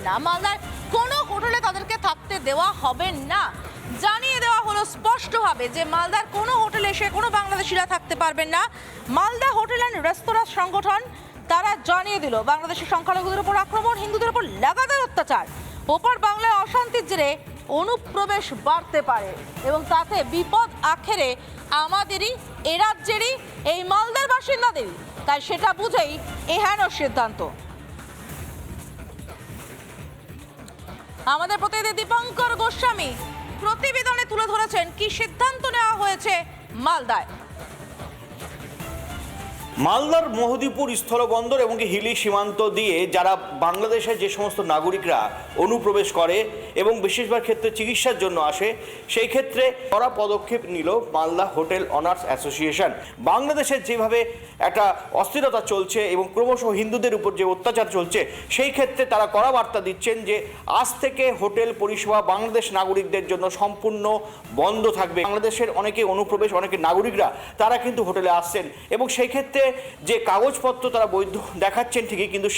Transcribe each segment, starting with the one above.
না, মালদার কোনো হোটেলে তাদেরকে থাকতে দেওয়া হবে না। জানিয়ে দেওয়া হলো স্পষ্টভাবে যে মালদার কোনো হোটেলে এসে কোনো বাংলাদেশিরা থাকতে পারবেন না। মালদা হোটেল অ্যান্ড রেস্তোরাঁ সংগঠন তারা জানিয়ে দিল বাংলাদেশের সংখ্যালঘুদের উপর আক্রমণ, হিন্দুদের উপর লাগাতার অত্যাচার, ওপার বাংলায় অশান্তির জেরে অনুপ্রবেশ বাড়তে পারে এবং তাতে বিপদ আখেরে আমাদেরই, এ রাজ্যেরই, এই মালদার বাসিন্দাদেরই। তাই সেটা বুঝেই এহেন সিদ্ধান্ত। আমাদের প্রতিনিধি দীপঙ্কর গোস্বামী প্রতিবেদনে তুলে ধরেছেন কি সিদ্ধান্ত নেওয়া হয়েছে মালদায়। মালদার মহদীপুর স্থলবন্দর এবং হিলি সীমান্ত দিয়ে যারা বাংলাদেশের যে সমস্ত নাগরিকরা অনুপ্রবেশ করে এবং বেশিরভাগ ক্ষেত্রে চিকিৎসার জন্য আসে, সেই ক্ষেত্রে কড়া পদক্ষেপ নিল মালদা হোটেল অনার্স অ্যাসোসিয়েশন। বাংলাদেশের যেভাবে একটা অস্থিরতা চলছে এবং ক্রমশ হিন্দুদের উপর যে অত্যাচার চলছে, সেই ক্ষেত্রে তারা কড়া বার্তা দিচ্ছেন যে আজ থেকে হোটেল পরিষেবা বাংলাদেশ নাগরিকদের জন্য সম্পূর্ণ বন্ধ থাকবে। বাংলাদেশের অনেকে অনুপ্রবেশ, অনেকে নাগরিকরা তারা কিন্তু হোটেলে আসছেন এবং সেই ক্ষেত্রে যে কাগজপত্র তারা বৈধ দেখাচ্ছেন ঠিকই, কিন্তু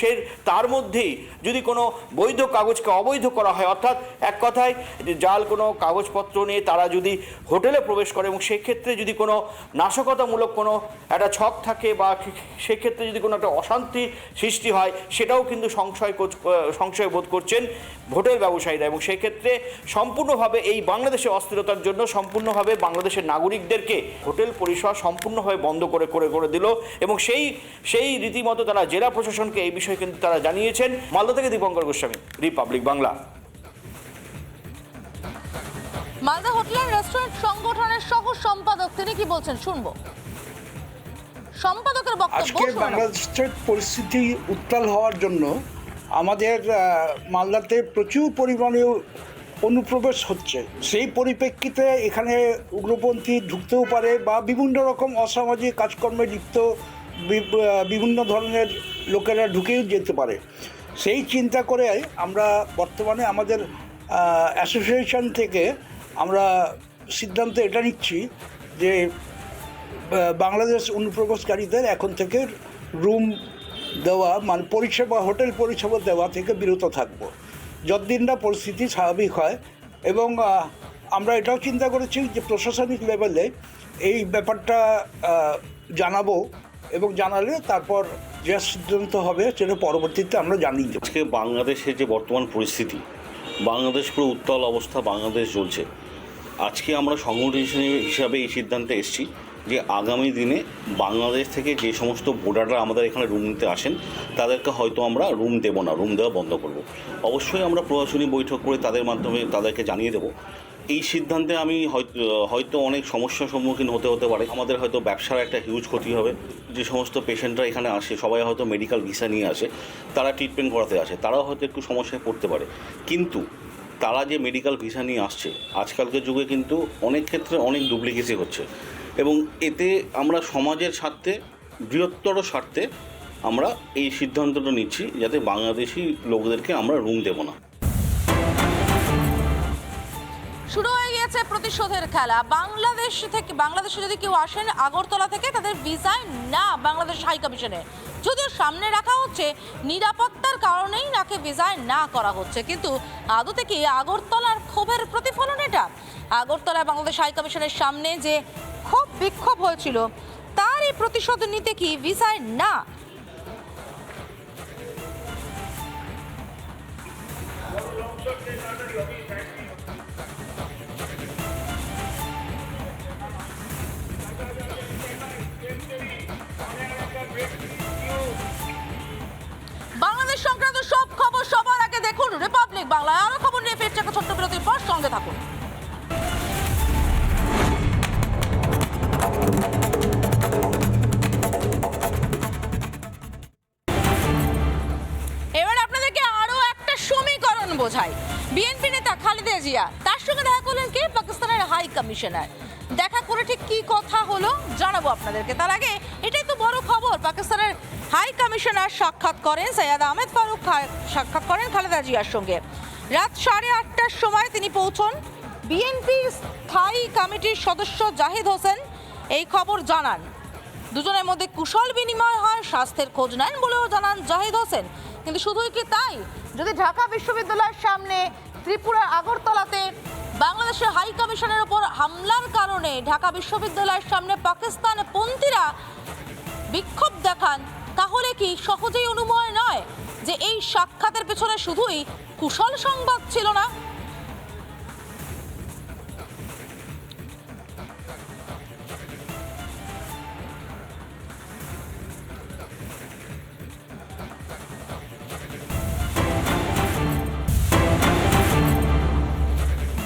তার মধ্যেই যদি কোনো বৈধ কাগজকে অবৈধ করা হয়, অর্থাৎ এক কথায় যে জাল কোনো কাগজপত্র নিয়ে তারা যদি হোটেলে প্রবেশ করে এবং সেক্ষেত্রে যদি কোনো নাশকতামূলক কোনো একটা ছক থাকে বা সেক্ষেত্রে যদি কোনো একটা অশান্তি সৃষ্টি হয়, সেটাও কিন্তু সংশয় বোধ করছেন হোটেল ব্যবসায়ীরা। এবং সেক্ষেত্রে সম্পূর্ণভাবে এই বাংলাদেশের অস্থিরতার জন্য সম্পূর্ণভাবে বাংলাদেশের নাগরিকদেরকে হোটেল পরিষেবা সম্পূর্ণভাবে বন্ধ করে দিল এবং সেই রীতিমতো তারা জেলা প্রশাসনকে এই বিষয়ে কিন্তু তারা জানিয়েছেন। মালদা থেকে Dipankar Goswami, Republic Bangla. Malda hotel and restaurant সংগঠনের সহ সম্পাদক তিনি কি বলছেন শুনবো। সম্পাদকের বক্তব্য। আজকে বাংলাদেশের পরিস্থিতি উত্তাল হওয়ার জন্য আমাদের মালদাতে প্রচুর পরিমাণে অনুপ্রবেশ হচ্ছে। সেই পরিপ্রেক্ষিতে এখানে উগ্রপন্থী ঢুকতেও পারে বা বিভিন্ন রকম অসামাজিক কাজকর্মে লিপ্ত বিভিন্ন ধরনের লোকেরা ঢুকেও যেতে পারে। সেই চিন্তা করে আমরা বর্তমানে আমাদের অ্যাসোসিয়েশন থেকে আমরা সিদ্ধান্ত এটা নিচ্ছি যে বাংলাদেশ অনুপ্রবেশকারীদের এখন থেকে রুম দেওয়া মানে পরিষেবা, হোটেল পরিষেবা দেওয়া থেকে বিরত থাকবো যতদিন না পরিস্থিতি স্বাভাবিক হয়। এবং আমরা এটাও চিন্তা করেছি যে প্রশাসনিক লেভেলে এই ব্যাপারটা জানাবো এবং জানালে তারপর যে সিদ্ধান্ত হবে সেটা পরবর্তীতে আমরা জানিয়ে দেবো। আজকে বাংলাদেশের যে বর্তমান পরিস্থিতি, বাংলাদেশ পুরো উত্তাল অবস্থা বাংলাদেশ চলছে। আজকে আমরা সংগঠন হিসাবে এই সিদ্ধান্তে এসেছি যে আগামী দিনে বাংলাদেশ থেকে যে সমস্ত বোর্ডাররা আমাদের এখানে রুম নিতে আসেন তাদেরকে হয়তো আমরা রুম দেবো না, রুম দেওয়া বন্ধ করব। অবশ্যই আমরা প্রশাসনিক বৈঠক করে তাদের মাধ্যমে তাদেরকে জানিয়ে দেবো। এই সিদ্ধান্তে আমি হয়তো অনেক সমস্যার সম্মুখীন হতে পারে। আমাদের হয়তো ব্যবসার একটা হিউজ ক্ষতি হবে। যে সমস্ত পেশেন্টরা এখানে আসে সবাই হয়তো মেডিকেল ভিসা নিয়ে আসে, তারা ট্রিটমেন্ট করাতে আসে, তারাও হয়তো একটু সমস্যায় পড়তে পারে। কিন্তু তারা যে মেডিকেল ভিসা নিয়ে আসছে, আজকালকার যুগে কিন্তু অনেক ক্ষেত্রে অনেক ডুপ্লিকেসি হচ্ছে এবং এতে আমরা সমাজের স্বার্থে, বৃহত্তর স্বার্থে আমরা এই সিদ্ধান্তটা নিচ্ছি যাতে বাংলাদেশি লোকদেরকে আমরা রুম দেব না। শুরু হয়ে গিয়েছে প্রতিশোধের খেলা। বাংলাদেশে যদি কেউ আসেন আগরতলা থেকে, তাদের ভিসায় না বাংলাদেশ হাই কমিশনে, যদিও সামনে রাখা হচ্ছে নিরাপত্তার কারণেই নাকি ভিসায় না করা হচ্ছে, কিন্তু আদতে কি আগরতলার ক্ষোভের প্রতিফলন এটা? আগরতলায় বাংলাদেশ হাই কমিশনের সামনে যে ক্ষোভ বিক্ষোভ হয়েছিল তারই প্রতিশোধ নিতে কি ভিসায় না? বাংলাদেশ সংক্রান্ত সব খবর সবার আগে দেখুন রিপাবলিক বাংলায়। আরো খবর নিয়ে ফিরছে একটা ছোট্ট বিরতির পর, সঙ্গে থাকুন। এবার আপনাদেরকে আরো একটা সমীকরণ বোঝাই। বিএনপি নেতা খালেদা জিয়া, তার সঙ্গে দেখা করলেন কে? পাকিস্তানের হাই কমিশনার। দেখা করে ঠিক কি কথা হলো জানাবো আপনাদেরকে। তার আগে এটাই তো বড় খবর, পাকিস্তানের হাই কমিশনার সাক্ষাৎ করেন, সৈয়দ আহমেদ ফারুক সাক্ষাৎ করেন খালেদা জিয়ার সঙ্গে। রাত 8:30টার সময় তিনি পৌঁছন। বিএনপি স্থায়ী কমিটির সদস্য জাহিদ হোসেন এই খবর জানান। দুজনের মধ্যে কুশল বিনিময় হয়, স্বাস্থ্যের খোঁজ নেন বলেও জানান জাহিদ হোসেন। কিন্তু শুধুই কি তাই, যদি ঢাকা বিশ্ববিদ্যালয়ের সামনে ত্রিপুরার আগরতলাতে বাংলাদেশের হাই কমিশনের ওপর হামলার কারণে ঢাকা বিশ্ববিদ্যালয়ের সামনে পাকিস্তানপন্থীরা বিক্ষোভ দেখান, তাহলে কি সহজেই অনুময় নয় যে এই সাক্ষাতের পেছনে শুধুই কুশল সংবাদ ছিল না?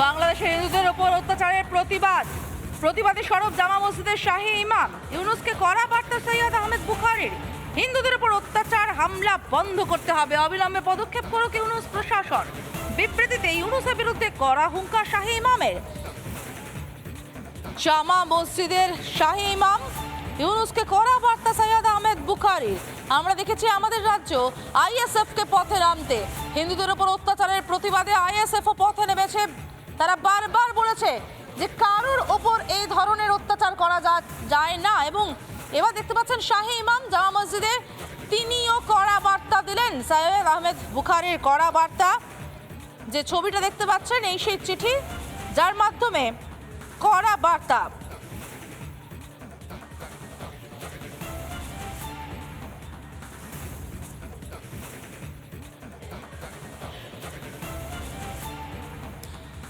বাংলাদেশের হিন্দুদের ওপর অত্যাচারের প্রতিবাদী সরব জামা মসজিদের শাহী ইমাম ইউনুসকে কড়া বার্তা সৈয়দ আহমেদ বুখারীর। হিন্দুদের ওপর অত্যাচার হামলা বন্ধ করতে হবে, অবিলম্বে পদক্ষেপ করুক ইউনুস প্রশাসন। বিবৃতিতে ইউনুসের বিরুদ্ধে কড়া হুঙ্কার শাহী ইমামের। জামা মসজিদের শাহী ইমাম ইউনুসকে কড়া বার্তা সৈয়দ আহমেদ বুখারীর। আমরা দেখেছি আমাদের রাজ্য আইএসএফকে পথে নামতে, হিন্দুদের ওপর অত্যাচারের প্রতিবাদে আইএসএফও পথে নেমেছে। তারা বারবার বলেছে যে কারোর ওপর এই ধরনের অত্যাচার করা যায় না, এবং এবার দেখতে পাচ্ছেন শাহী ইমাম জামা মসজিদের, তিনিও কড়া বার্তা দিলেন। সৈয়দ আহমেদ বুখারীর কড়া বার্তা, যে ছবিটা দেখতে পাচ্ছেন এই সেই চিঠি যার মাধ্যমে কড়া বার্তা।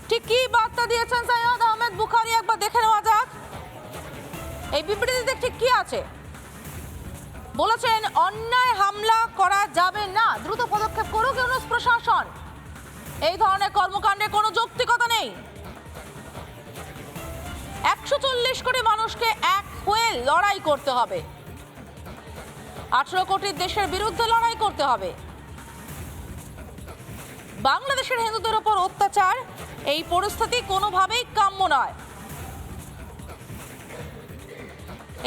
ঠিক কি বার্তা দিয়েছেন সৈয়দ আহমেদ বুখারী, একবার দেখে নেওয়া যাক। এই বিবৃতিতে ঠিক কি আছে? বলেছেন অন্যায় হামলা করা যাবে না, দ্রুত পদক্ষেপ করুক ইউনুস প্রশাসন। এই ধরনের কর্মকাণ্ডে কোনো যৌক্তিকতা নেই। 140 কোটি মানুষকে এক হয়ে লড়াই করতে হবে, 18 কোটি দেশের বিরুদ্ধে লড়াই করতে হবে। বাংলাদেশের হিন্দুদের ওপর অত্যাচার, এই পরিস্থিতি কোনোভাবেই কাম্য নয়।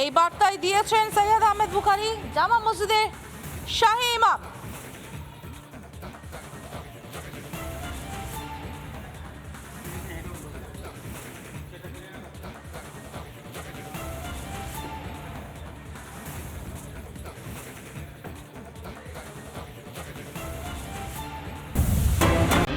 এই বার্তাই দিয়েছেন সৈয়দ আহমেদ বুখারী, জামা মসজিদের শাহী ইমাম।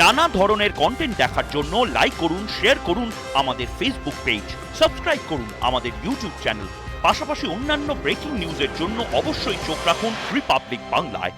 নানা ধরনের কন্টেন্ট দেখার জন্য লাইক করুন, শেয়ার করুন আমাদের ফেসবুক পেজ, সাবস্ক্রাইব করুন আমাদের ইউটিউব চ্যানেল। পাশাপাশি অন্যান্য ব্রেকিং নিউজের জন্য অবশ্যই চোখ রাখুন রিপাবলিক বাংলায়।